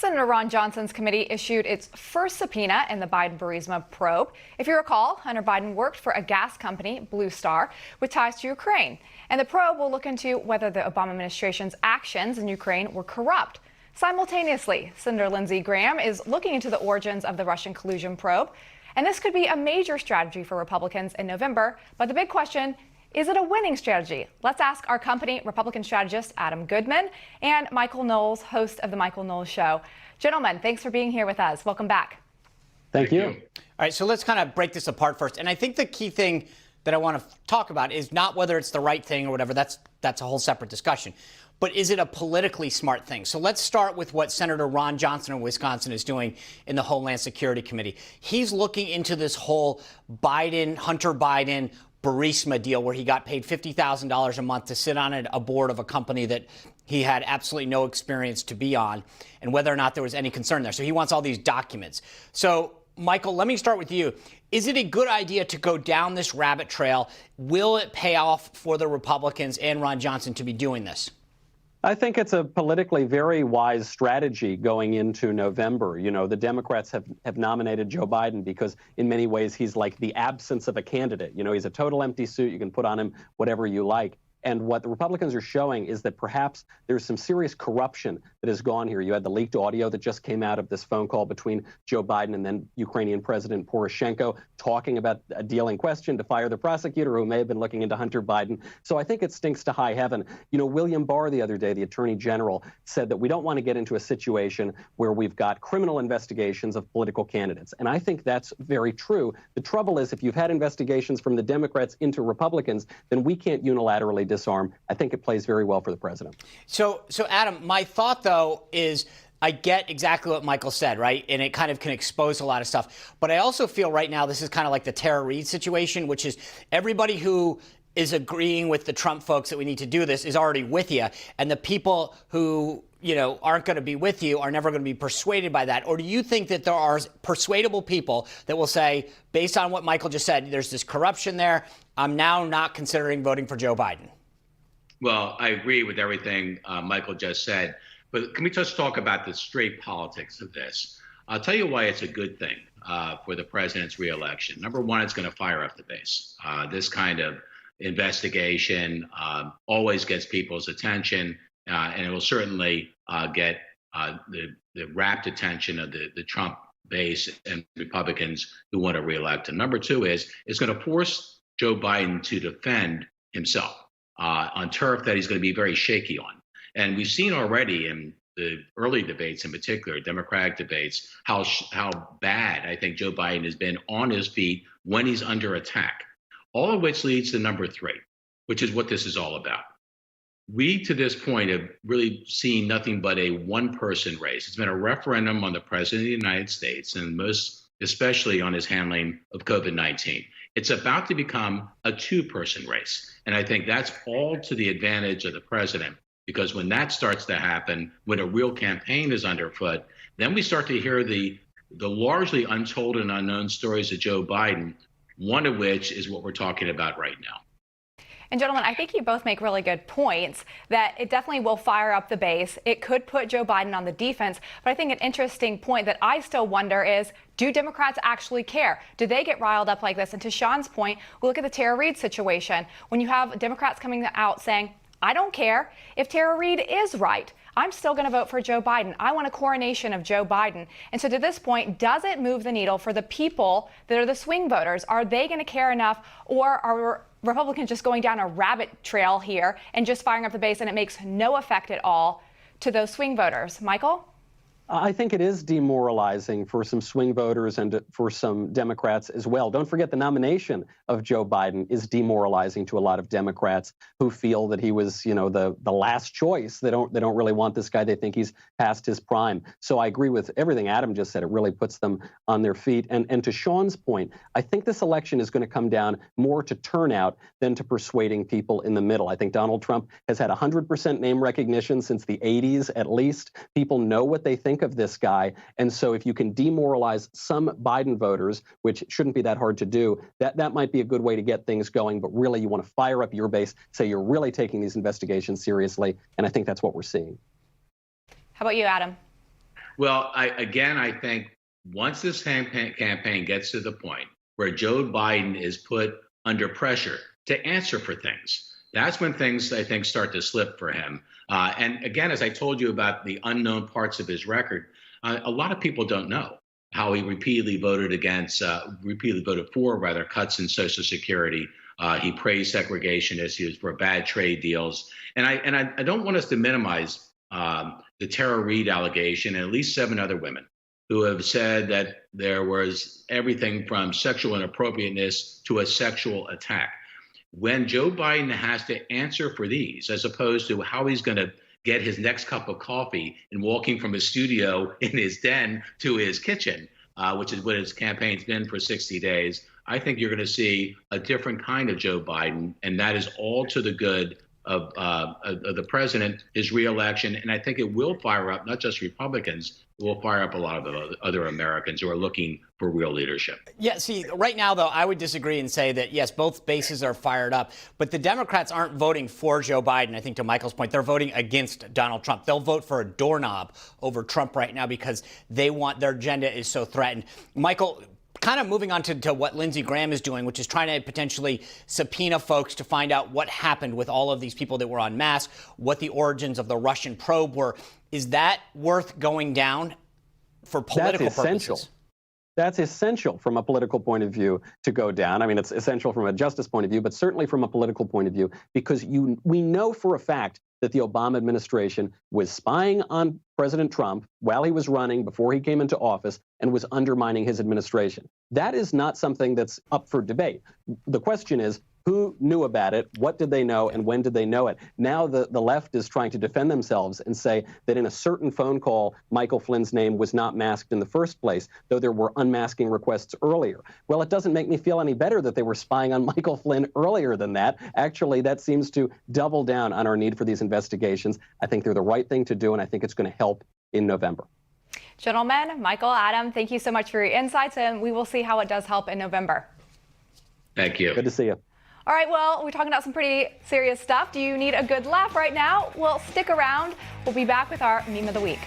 Senator Ron Johnson's committee issued its first subpoena in the Biden-Burisma probe. If you recall, Hunter Biden worked for a gas company, Blue Star, with ties to Ukraine. And the probe will look into whether the Obama administration's actions in Ukraine were corrupt. Simultaneously, Senator Lindsey Graham is looking into the origins of the Russian collusion probe. And this could be a major strategy for Republicans in November. But the big question, is it a winning strategy? Let's ask our company Republican strategist Adam Goodman and Michael Knowles, host of The Michael Knowles Show. Gentlemen, thanks for being here with us. Welcome back. Thank you. All right, so let's kind of break this apart first. And I think the key thing that I want to talk about is not whether it's the right thing or whatever. That's a whole separate discussion. But is it a politically smart thing? So let's start with what Senator Ron Johnson of Wisconsin is doing in the Homeland Security Committee. He's looking into this whole Hunter Biden, Burisma deal where he got paid $50,000 a month to sit on a board of a company that he had absolutely no experience to be on, and whether or not there was any concern there. So he wants all these documents. So, Michael, let me start with you. Is it a good idea to go down this rabbit trail? Will it pay off for the Republicans and Ron Johnson to be doing this? I think it's a politically very wise strategy going into November. You know, the Democrats have nominated Joe Biden because in many ways he's like the absence of a candidate. You know, he's a total empty suit. You can put on him whatever you like. And what the Republicans are showing is that perhaps there's some serious corruption that has gone here. You had the leaked audio that just came out of this phone call between Joe Biden and then Ukrainian President Poroshenko talking about a deal in question to fire the prosecutor who may have been looking into Hunter Biden. So I think it stinks to high heaven. You know, William Barr the other day, the Attorney General, said that we don't want to get into a situation where we've got criminal investigations of political candidates. And I think that's very true. The trouble is if you've had investigations from the Democrats into Republicans, then we can't unilaterally disarm. I think it plays very well for the president. So Adam, my thought, though, is I get exactly what Michael said, right? And it kind of can expose a lot of stuff. But I also feel right now this is kind of like the Tara Reade situation, which is everybody who is agreeing with the Trump folks that we need to do this is already with you. And the people who, you know, aren't going to be with you are never going to be persuaded by that. Or do you think that there are persuadable people that will say, based on what Michael just said, there's this corruption there, I'm now not considering voting for Joe Biden? Well, I agree with everything Michael just said, but can we just talk about the straight politics of this? I'll tell you why it's a good thing for the president's reelection. Number one, it's going to fire up the base. This kind of investigation always gets people's attention, and it will certainly get the rapt attention of the Trump base and Republicans who want to reelect him. Number two is it's going to force Joe Biden to defend himself on turf that he's going to be very shaky on. And we've seen already in the early debates, in particular, Democratic debates, how bad I think Joe Biden has been on his feet when he's under attack. All of which leads to number three, which is what this is all about. We, to this point, have really seen nothing but a one-person race. It's been a referendum on the president of the United States, and most especially on his handling of COVID-19. It's about to become a two-person race. And I think that's all to the advantage of the president, because when that starts to happen, when a real campaign is underfoot, then we start to hear the largely untold and unknown stories of Joe Biden, one of which is what we're talking about right now. And gentlemen, I think you both make really good points that it definitely will fire up the base. It could put Joe Biden on the defense. But I think an interesting point that I still wonder is, do Democrats actually care? Do they get riled up like this? And to Sean's point, we look at the Tara Reade situation. When you have Democrats coming out saying, I don't care if Tara Reade is right, I'm still going to vote for Joe Biden. I want a coronation of Joe Biden. And so to this point, does it move the needle for the people that are the swing voters? Are they going to care enough, or are Republicans just going down a rabbit trail here and just firing up the base, and it makes no effect at all to those swing voters? Michael? I think it is demoralizing for some swing voters and for some Democrats as well. Don't forget the nomination of Joe Biden is demoralizing to a lot of Democrats who feel that he was, you know, the last choice. They don't really want this guy. They think he's past his prime. So I agree with everything Adam just said. It really puts them on their feet. And to Sean's point, I think this election is going to come down more to turnout than to persuading people in the middle. I think Donald Trump has had 100% name recognition since the 80s at least. People know what they think of this guy. And so if you can demoralize some Biden voters, which shouldn't be that hard to do, that might be a good way to get things going. But really, you want to fire up your base, say you're really taking these investigations seriously. And I think that's what we're seeing. How about you, Adam? Well, I think once this campaign gets to the point where Joe Biden is put under pressure to answer for things, that's when things, I think, start to slip for him. And again, as I told you about the unknown parts of his record, a lot of people don't know how he repeatedly voted for cuts in Social Security. He praised segregationists. He was for bad trade deals. And I don't want us to minimize the Tara Reade allegation and at least 7 other women who have said that there was everything from sexual inappropriateness to a sexual attack. When Joe Biden has to answer for these, as opposed to how he's going to get his next cup of coffee and walking from his studio in his den to his kitchen, which is what his campaign's been for 60 days, I think you're going to see a different kind of Joe Biden, and that is all to the good of the president, his reelection. And I think it will fire up not just Republicans, it will fire up a lot of other Americans who are looking for real leadership. Yeah, see, right now, though, I would disagree and say that, yes, both bases are fired up. But the Democrats aren't voting for Joe Biden, I think, to Michael's point. They're voting against Donald Trump. They'll vote for a doorknob over Trump right now because they want their agenda is so threatened. Michael, kind of moving on to what Lindsey Graham is doing, which is trying to potentially subpoena folks to find out what happened with all of these people that were on mask, what the origins of the Russian probe were. Is that worth going down for political purposes? That's essential from a political point of view to go down. I mean, it's essential from a justice point of view, but certainly from a political point of view, because we know for a fact that the Obama administration was spying on President Trump while he was running, before he came into office, and was undermining his administration. That is not something that's up for debate. The question is, who knew about it? What did they know? And when did they know it? Now the left is trying to defend themselves and say that in a certain phone call, Michael Flynn's name was not masked in the first place, though there were unmasking requests earlier. Well, it doesn't make me feel any better that they were spying on Michael Flynn earlier than that. Actually, that seems to double down on our need for these investigations. I think they're the right thing to do, and I think it's going to help in November. Gentlemen, Michael, Adam, thank you so much for your insights, and we will see how it does help in November. Thank you. Good to see you. All right, well, we're talking about some pretty serious stuff. Do you need a good laugh right now? Well, stick around. We'll be back with our meme of the week.